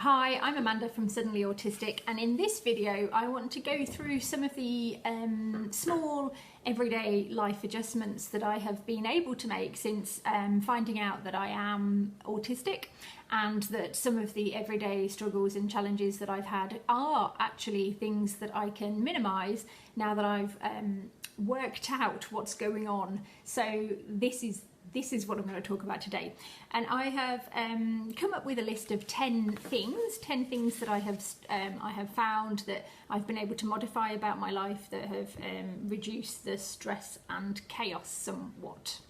Hi, I'm Amanda from Suddenly Autistic, and in this video I want to go through some of the small everyday life adjustments that I have been able to make since finding out that I am autistic, and that some of the everyday struggles and challenges that I've had are actually things that I can minimise now that I've worked out what's going on. So this is what I'm going to talk about today, and I have come up with a list of 10 things that I have found that I've been able to modify about my life that have reduced the stress and chaos somewhat.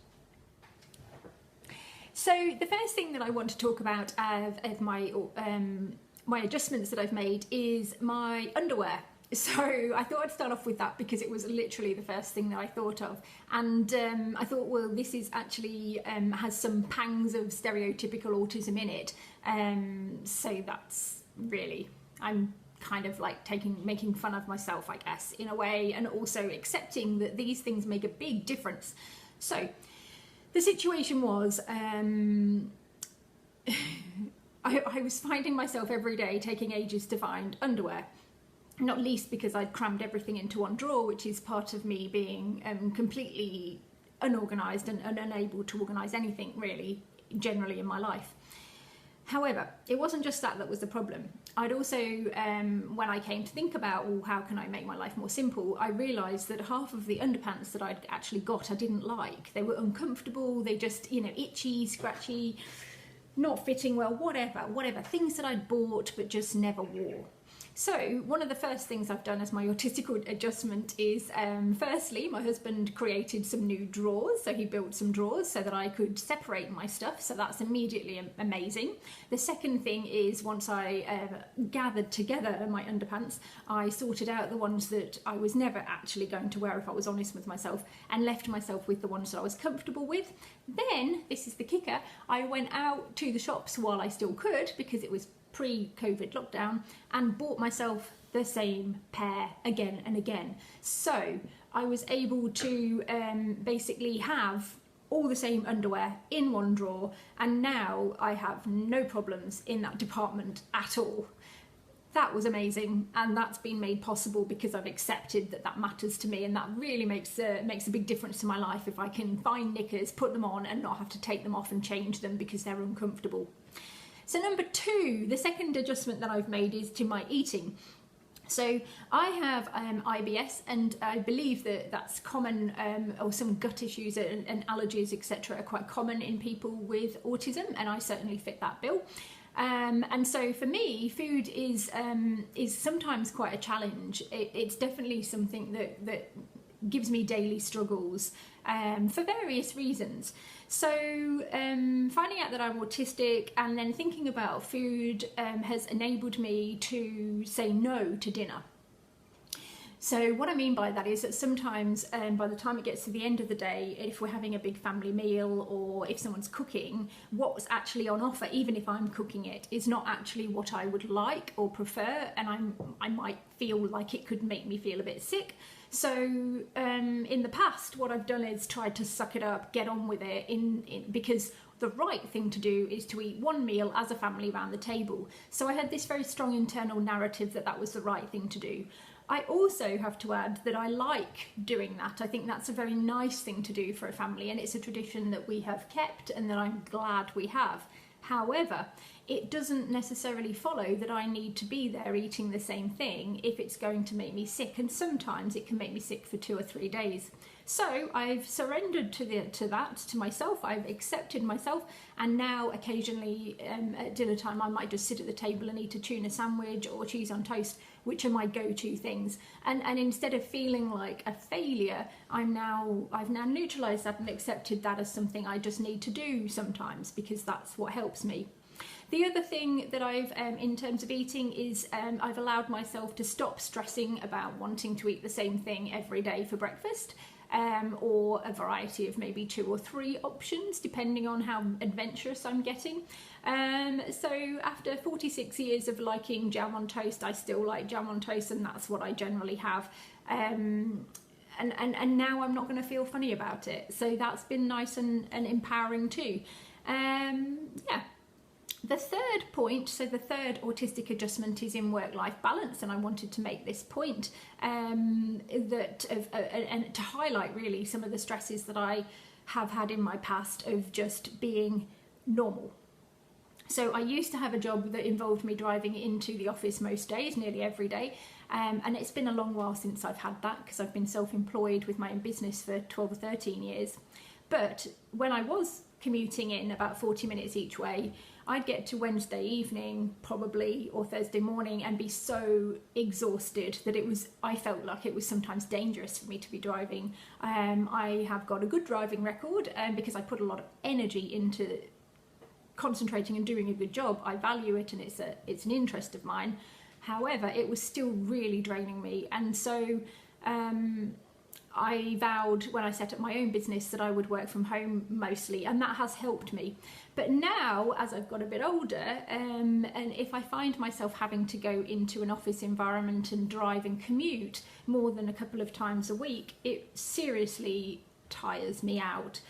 So the first thing that I want to talk about of my adjustments that I've made is my underwear. So I thought I'd start off with that because it was literally the first thing that I thought of, and I thought, well, this is actually has some pangs of stereotypical autism in it, so that's really, I'm kind of like making fun of myself, I guess, in a way, and also accepting that these things make a big difference. So the situation was I was finding myself every day taking ages to find underwear. Not least because I'd crammed everything into one drawer, which is part of me being completely unorganised and unable to organise anything really, generally in my life. However, it wasn't just that was the problem. I'd also, when I came to think about, well, how can I make my life more simple, I realised that half of the underpants that I'd actually got I didn't like. They were uncomfortable, they just, itchy, scratchy, not fitting well, whatever, things that I'd bought but just never wore. So one of the first things I've done as my autistic adjustment is, firstly, my husband created some new drawers. So he built some drawers so that I could separate my stuff. So that's immediately amazing. The second thing is, once I gathered together my underpants, I sorted out the ones that I was never actually going to wear, if I was honest with myself, and left myself with the ones that I was comfortable with. Then, this is the kicker, I went out to the shops while I still could, because it was pre-COVID lockdown, and bought myself the same pair again and again. So I was able to basically have all the same underwear in one drawer, and now I have no problems in that department at all. That was amazing, and that's been made possible because I've accepted that that matters to me, and that really makes a big difference to my life if I can find knickers, put them on, and not have to take them off and change them because they're uncomfortable. So number two, the second adjustment that I've made is to my eating. So I have IBS, and I believe that that's common, or some gut issues and allergies, etc., are quite common in people with autism, and I certainly fit that bill. And so for me, food is sometimes quite a challenge. It's definitely something that gives me daily struggles for various reasons. So finding out that I'm autistic and then thinking about food has enabled me to say no to dinner. So what I mean by that is that sometimes by the time it gets to the end of the day, if we're having a big family meal or if someone's cooking, what's actually on offer, even if I'm cooking it, is not actually what I would like or prefer, and I might feel like it could make me feel a bit sick. So in the past, what I've done is tried to suck it up, get on with it, because the right thing to do is to eat one meal as a family around the table. So I had this very strong internal narrative that that was the right thing to do. I also have to add that I like doing that. I think that's a very nice thing to do for a family, and it's a tradition that we have kept and that I'm glad we have. However, it doesn't necessarily follow that I need to be there eating the same thing if it's going to make me sick, and sometimes it can make me sick for 2 or 3 days. So I've surrendered to myself, I've accepted myself, and now occasionally at dinner time I might just sit at the table and eat a tuna sandwich or cheese on toast, which are my go-to things. And instead of feeling like a failure, I've now neutralised that and accepted that as something I just need to do sometimes, because that's what helps me. The other thing that I've, in terms of eating, is I've allowed myself to stop stressing about wanting to eat the same thing every day for breakfast, or a variety of maybe 2 or 3 options, depending on how adventurous I'm getting. So after 46 years of liking jam on toast, I still like jam on toast, and that's what I generally have. And now I'm not going to feel funny about it. So that's been nice and empowering too. Yeah. The third point, so the third autistic adjustment is in work-life balance, and I wanted to make this point and to highlight really some of the stresses that I have had in my past of just being normal. So I used to have a job that involved me driving into the office most days, nearly every day, and it's been a long while since I've had that because I've been self-employed with my own business for 12 or 13 years. But when I was commuting in about 40 minutes each way, I'd get to Wednesday evening probably or Thursday morning and be so exhausted that I felt like it was sometimes dangerous for me to be driving. I have got a good driving record because I put a lot of energy into concentrating and doing a good job. I value it and it's an interest of mine. However, it was still really draining me, and so I vowed when I set up my own business that I would work from home mostly, and that has helped me. But now, as I've got a bit older, and if I find myself having to go into an office environment and drive and commute more than a couple of times a week, it seriously tires me out,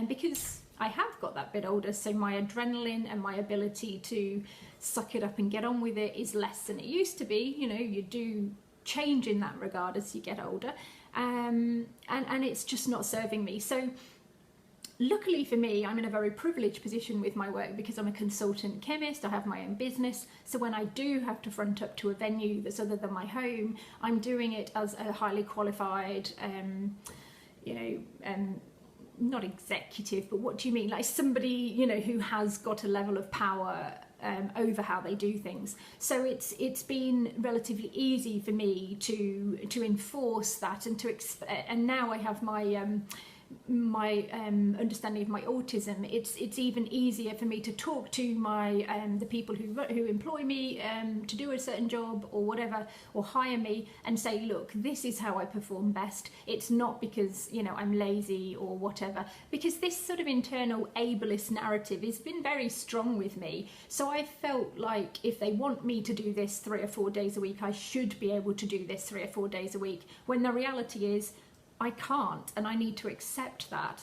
because I have got that bit older, so my adrenaline and my ability to suck it up and get on with it is less than it used to be. You know, you do change in that regard as you get older. And it's just not serving me. So luckily for me, I'm in a very privileged position with my work because I'm a consultant chemist, I have my own business, so when I do have to front up to a venue that's other than my home, I'm doing it as a highly qualified, not executive, but what do you mean? Like somebody, you know, who has got a level of power over how they do things. So it's been relatively easy for me to enforce that and and now I have my understanding of my autism. It's even easier for me to talk to my the people who employ me to do a certain job or whatever, or hire me, and say, look, this is how I perform best. It's not because, you know, I'm lazy or whatever, because this sort of internal ableist narrative has been very strong with me. So I felt like if they want me to do this 3 or 4 days a week, I should be able to do this 3 or 4 days a week, when the reality is I can't, and I need to accept that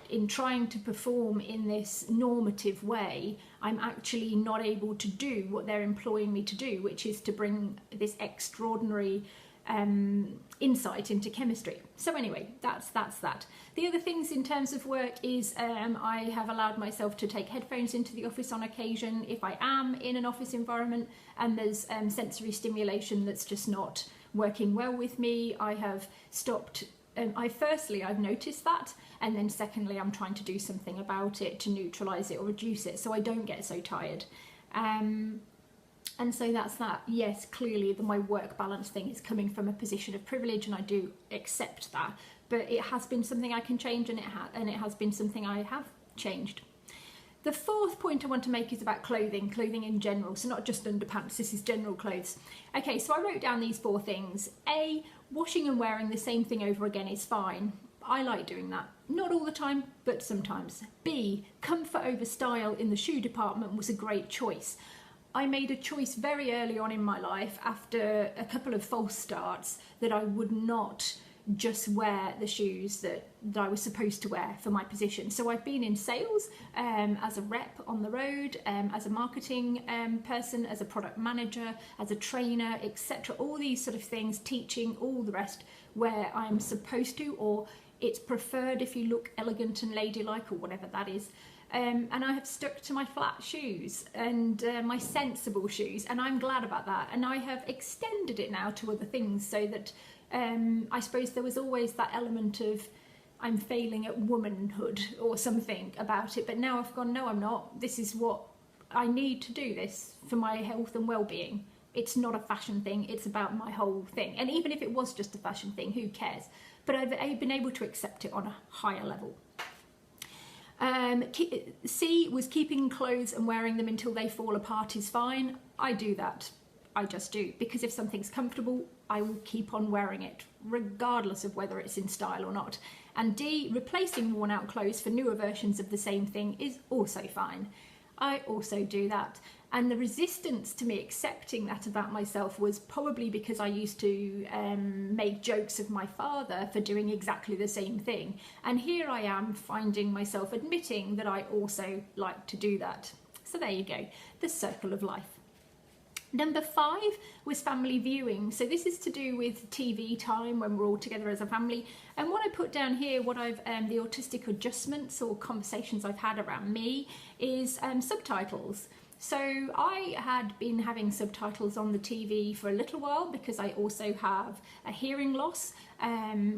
in trying to perform in this normative way, I'm actually not able to do what they're employing me to do, which is to bring this extraordinary insight into chemistry. So anyway, that's that. The other things in terms of work is I have allowed myself to take headphones into the office on occasion if I am in an office environment and there's sensory stimulation that's just not working well with me. I have stopped. I've noticed that, and then secondly, I'm trying to do something about it to neutralise it or reduce it so I don't get so tired. And so that's that. Yes, clearly my work balance thing is coming from a position of privilege, and I do accept that. But it has been something I can change, and it has been something I have changed. The fourth point I want to make is about clothing in general, so not just underpants, this is general clothes. Okay, so I wrote down these 4 things. A, washing and wearing the same thing over again is fine. I like doing that. Not all the time, but sometimes. B, comfort over style in the shoe department was a great choice. I made a choice very early on in my life, after a couple of false starts, that I would not just wear the shoes that I was supposed to wear for my position. So I've been in sales as a rep on the road, as a marketing person, as a product manager, as a trainer, etc. All these sort of things, teaching, all the rest, where I'm supposed to, or it's preferred if you look elegant and ladylike, or whatever that is. And I have stuck to my flat shoes and my sensible shoes, and I'm glad about that. And I have extended it now to other things, so that I suppose there was always that element of I'm failing at womanhood or something about it, but now I've gone, no, I'm not. This is what I need to do, this for my health and well-being. It's not a fashion thing, it's about my whole thing. And even if it was just a fashion thing, who cares? But I've been able to accept it on a higher level. C was keeping clothes and wearing them until they fall apart is fine. I do that. I just do, because if something's comfortable, I will keep on wearing it, regardless of whether it's in style or not. And D, replacing worn out clothes for newer versions of the same thing is also fine. I also do that. And the resistance to me accepting that about myself was probably because I used to make jokes of my father for doing exactly the same thing. And here I am finding myself admitting that I also like to do that. So there you go, the circle of life. Number 5 was family viewing. So this is to do with TV time when we're all together as a family. And what I put down here, what I've the autistic adjustments or conversations I've had around me is subtitles. So I had been having subtitles on the TV for a little while because I also have a hearing loss,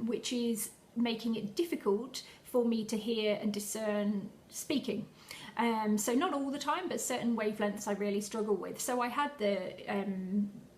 which is making it difficult for me to hear and discern speaking. So not all the time, but certain wavelengths I really struggle with. So I had the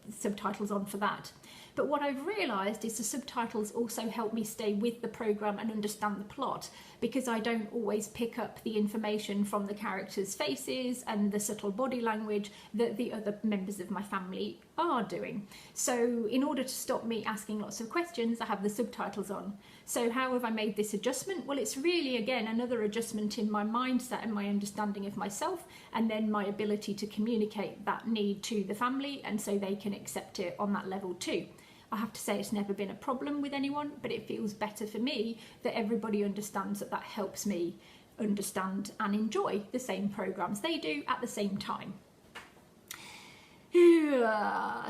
subtitles on for that. But what I've realised is the subtitles also help me stay with the programme and understand the plot, because I don't always pick up the information from the characters' faces and the subtle body language that the other members of my family are doing. So in order to stop me asking lots of questions, I have the subtitles on. So how have I made this adjustment? Well, it's really, again, another adjustment in my mindset and my understanding of myself, and then my ability to communicate that need to the family, and so they can accept it on that level too. I have to say it's never been a problem with anyone, but it feels better for me that everybody understands that that helps me understand and enjoy the same programs they do at the same time.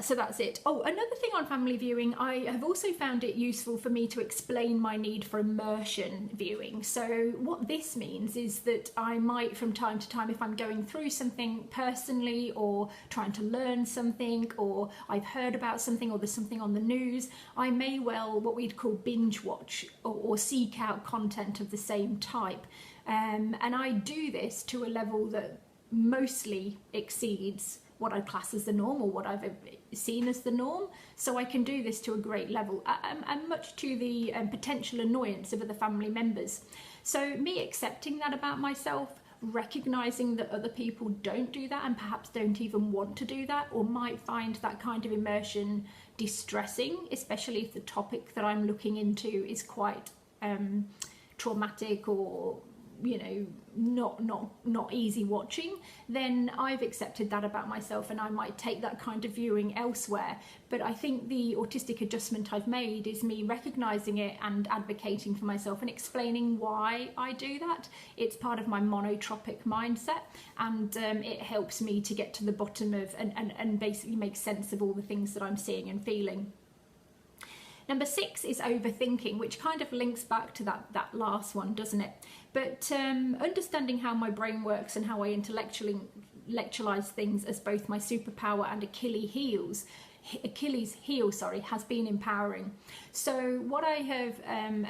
So that's it. Oh, another thing on family viewing, I have also found it useful for me to explain my need for immersion viewing. So what this means is that I might, from time to time, if I'm going through something personally or trying to learn something, or I've heard about something, or there's something on the news, I may well, what we'd call binge watch or seek out content of the same type. And I do this to a level that mostly exceeds what I'd class as the norm, or what I've seen as the norm. So I can do this to a great level, and much to the potential annoyance of other family members. So me accepting that about myself, recognising that other people don't do that and perhaps don't even want to do that, or might find that kind of immersion distressing, especially if the topic that I'm looking into is quite traumatic or, you know, not easy watching, then I've accepted that about myself, and I might take that kind of viewing elsewhere. But I think the autistic adjustment I've made is me recognising it and advocating for myself and explaining why I do that. It's part of my monotropic mindset, and it helps me to get to the bottom of and basically make sense of all the things that I'm seeing and feeling. Number 6 is overthinking, which kind of links back to that last one, doesn't it? But understanding how my brain works and how I intellectualize things as both my superpower and Achilles heel, has been empowering. So what I have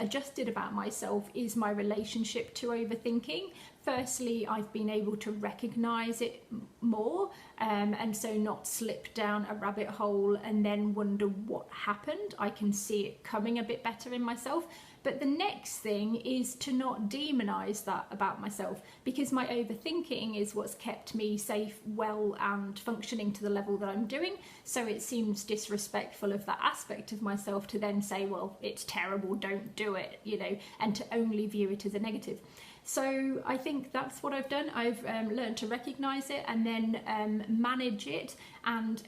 adjusted about myself is my relationship to overthinking. Firstly, I've been able to recognise it more, and so not slip down a rabbit hole and then wonder what happened. I can see it coming a bit better in myself. But the next thing is to not demonise that about myself, because my overthinking is what's kept me safe, well, and functioning to the level that I'm doing. So it seems disrespectful of that aspect of myself to then say, well, it's terrible, don't do it, you know, and to only view it as a negative. So I think that's what I've done. I've learned to recognise it and then manage it, and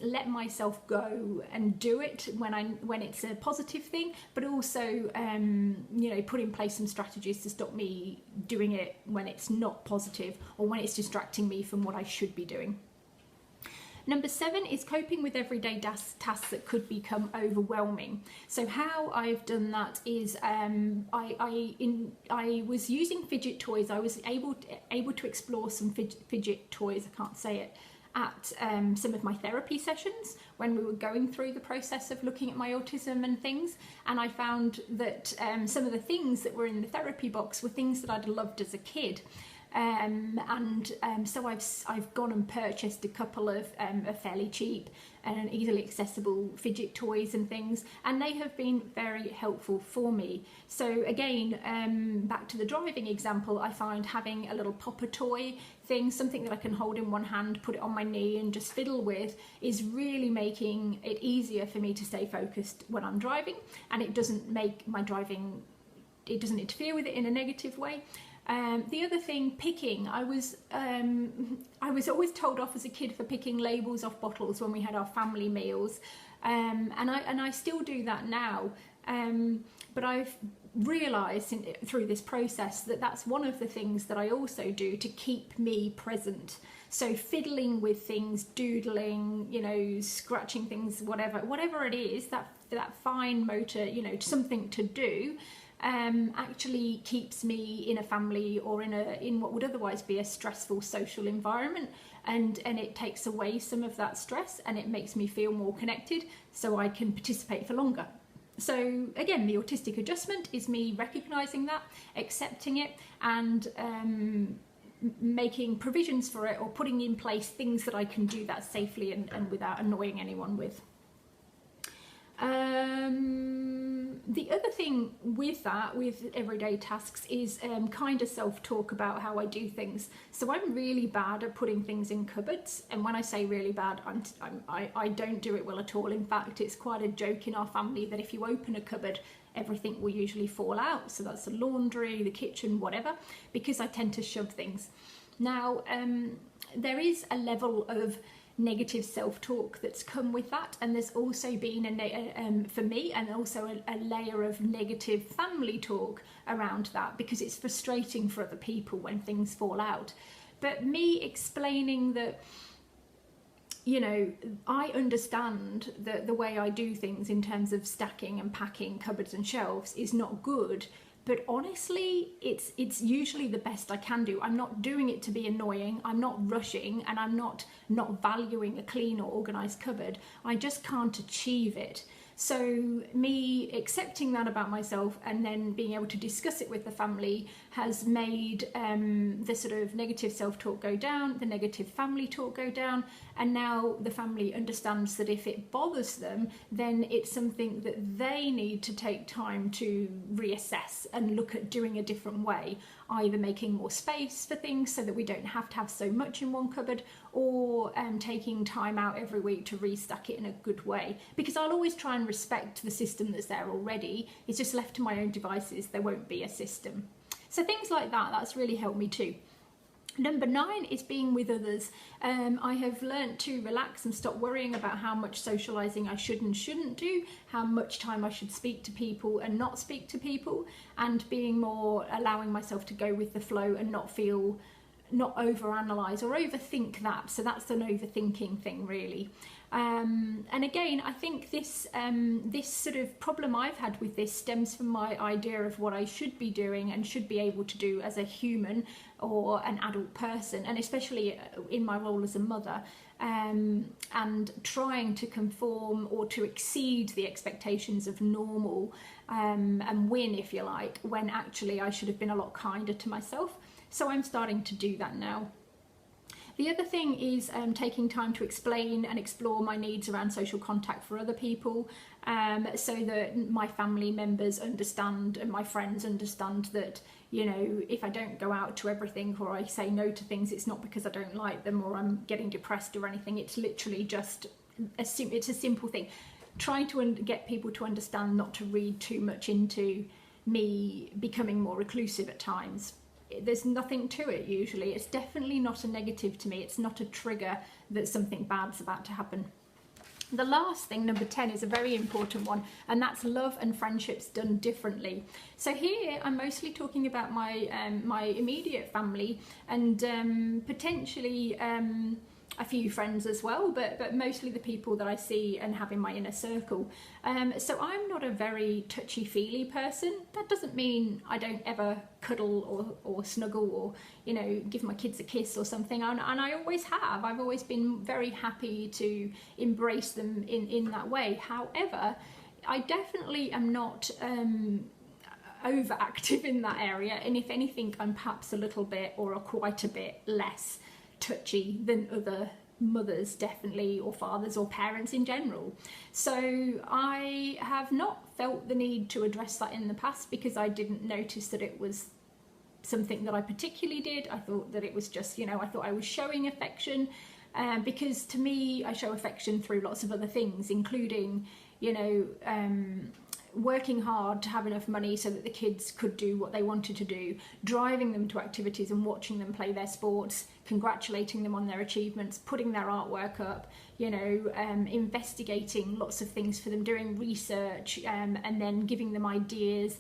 let myself go and do it when it's a positive thing, but also you know, put in place some strategies to stop me doing it when it's not positive or when it's distracting me from what I should be doing. Number 7 is coping with everyday tasks that could become overwhelming. So how I've done that is I was using fidget toys. I was able to explore some fidget toys, I can't say it, at some of my therapy sessions when we were going through the process of looking at my autism and things. And I found that some of the things that were in the therapy box were things that I'd loved as a kid. So I've gone and purchased a couple of fairly cheap and easily accessible fidget toys and things, and they have been very helpful for me. So again, back to the driving example, I find having a little popper toy thing, something that I can hold in one hand, put it on my knee and just fiddle with, is really making it easier for me to stay focused when I'm driving, and it doesn't make my driving, it doesn't interfere with it in a negative way. The other thing, picking. I was always told off as a kid for picking labels off bottles when we had our family meals, and I still do that now. But I've realised through this process that that's one of the things that I also do to keep me present. So fiddling with things, doodling, you know, scratching things, whatever it is, that fine motor, you know, something to do, actually keeps me in a family or in what would otherwise be a stressful social environment, and it takes away some of that stress, and it makes me feel more connected, so I can participate for longer. So again, the autistic adjustment is me recognising that, accepting it, and making provisions for it, or putting in place things that I can do that safely and without annoying anyone with. The other thing with that, with everyday tasks, is kind of self-talk about how I do things. So I'm really bad at putting things in cupboards, and when I say really bad, I don't do it well at all. In fact, it's quite a joke in our family that if you open a cupboard, everything will usually fall out. So that's the laundry, the kitchen, whatever, because I tend to shove things. Now, there is a level of negative self-talk that's come with that, and there's also been for me, and also a layer of negative family talk around that, because it's frustrating for other people when things fall out. But me explaining that, you know, I understand that the way I do things in terms of stacking and packing cupboards and shelves is not good, but honestly, it's usually the best I can do. I'm not doing it to be annoying, I'm not rushing, and I'm not valuing a clean or organised cupboard. I just can't achieve it. So me accepting that about myself and then being able to discuss it with the family has made the sort of negative self-talk go down, the negative family talk go down, and now the family understands that if it bothers them, then it's something that they need to take time to reassess and look at doing a different way, either making more space for things so that we don't have to have so much in one cupboard, or taking time out every week to restack it in a good way. Because I'll always try and respect the system that's there already. It's just left to my own devices, there won't be a system. So things like that, that's really helped me too. Number 9 is being with others. I have learnt to relax and stop worrying about how much socialising I should and shouldn't do, how much time I should speak to people and not speak to people, and being more allowing myself to go with the flow and not overanalyse or overthink that. So that's an overthinking thing, really. And again, I think this sort of problem I've had with this stems from my idea of what I should be doing and should be able to do as a human or an adult person, and especially in my role as a mother, and trying to conform or to exceed the expectations of normal, and win, if you like, when actually I should have been a lot kinder to myself. So I'm starting to do that now. The other thing is taking time to explain and explore my needs around social contact for other people, so that my family members understand and my friends understand that, you know, if I don't go out to everything or I say no to things, it's not because I don't like them or I'm getting depressed or anything. It's literally just it's a simple thing. Trying to get people to understand not to read too much into me becoming more reclusive at times. There's nothing to it usually. It's definitely not a negative to me. It's not a trigger that something bad's about to happen. The last thing, number 10, is a very important one, and that's love and friendships done differently. So here I'm mostly talking about my my immediate family and potentially a few friends as well, but mostly the people that I see and have in my inner circle. So I'm not a very touchy-feely person. That doesn't mean I don't ever cuddle or snuggle or, you know, give my kids a kiss or something, and I always have. I've always been very happy to embrace them in that way. However, I definitely am not overactive in that area, and if anything, I'm perhaps a little bit or quite a bit less touchy than other mothers, definitely, or fathers or parents in general. So I have not felt the need to address that in the past because I didn't notice that it was something that I particularly did. I thought that it was just, you know, I thought I was showing affection, because to me I show affection through lots of other things, including, you know, working hard to have enough money so that the kids could do what they wanted to do, driving them to activities and watching them play their sports, congratulating them on their achievements, putting their artwork up, you know, investigating lots of things for them, doing research, and then giving them ideas,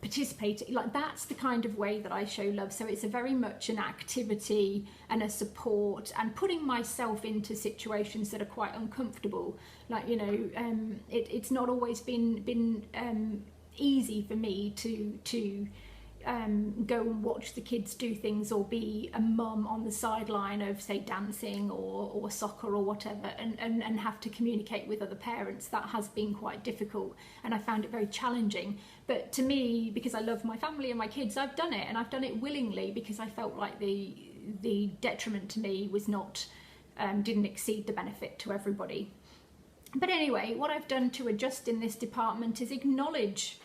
participating, like that's the kind of way that I show love. So it's a very much an activity and a support, and putting myself into situations that are quite uncomfortable. Like, you know, it's not always been easy for me to go and watch the kids do things, or be a mum on the sideline of, say, dancing or soccer or whatever, and have to communicate with other parents. That has been quite difficult, and I found it very challenging. But to me, because I love my family and my kids, I've done it, and I've done it willingly, because I felt like the detriment to me was not, didn't exceed the benefit to everybody. But anyway, what I've done to adjust in this department is acknowledge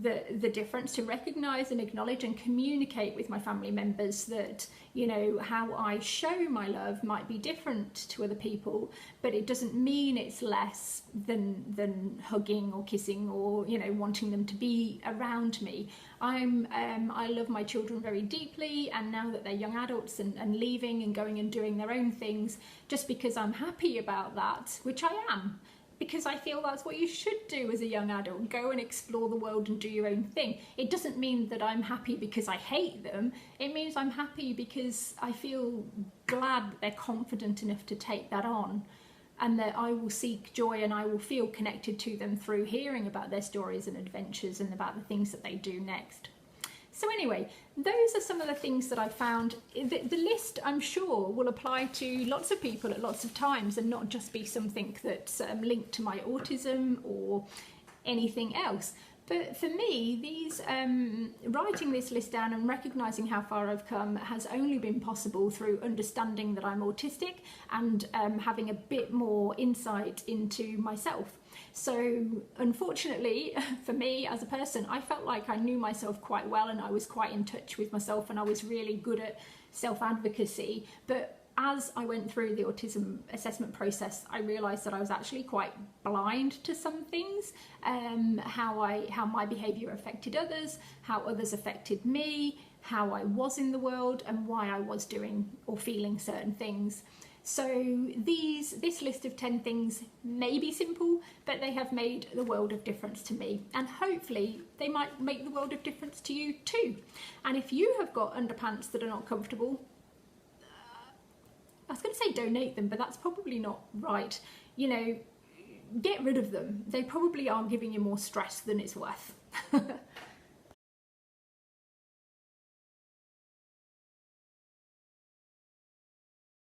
the difference, to recognise and acknowledge and communicate with my family members that, you know, how I show my love might be different to other people, but it doesn't mean it's less than hugging or kissing or, you know, wanting them to be around me. I love my children very deeply, and now that they're young adults and leaving and going and doing their own things, just because I'm happy about that, which I am, because I feel that's what you should do as a young adult, go and explore the world and do your own thing. It doesn't mean that I'm happy because I hate them. It means I'm happy because I feel glad that they're confident enough to take that on, and that I will seek joy and I will feel connected to them through hearing about their stories and adventures and about the things that they do next. So anyway, those are some of the things that I found. The list, I'm sure, will apply to lots of people at lots of times, and not just be something that's linked to my autism or anything else. But for me, these writing this list down and recognising how far I've come has only been possible through understanding that I'm autistic, and having a bit more insight into myself. So unfortunately for me as a person, I felt like I knew myself quite well, and I was quite in touch with myself, and I was really good at self-advocacy. But as I went through the autism assessment process, I realised that I was actually quite blind to some things, how my behaviour affected others, how others affected me, how I was in the world, and why I was doing or feeling certain things. So this list of 10 things may be simple, but they have made the world of difference to me, and hopefully they might make the world of difference to you too. And if you have got underpants that are not comfortable, I was going to say donate them, but that's probably not right. You know, get rid of them. They probably are giving you more stress than it's worth.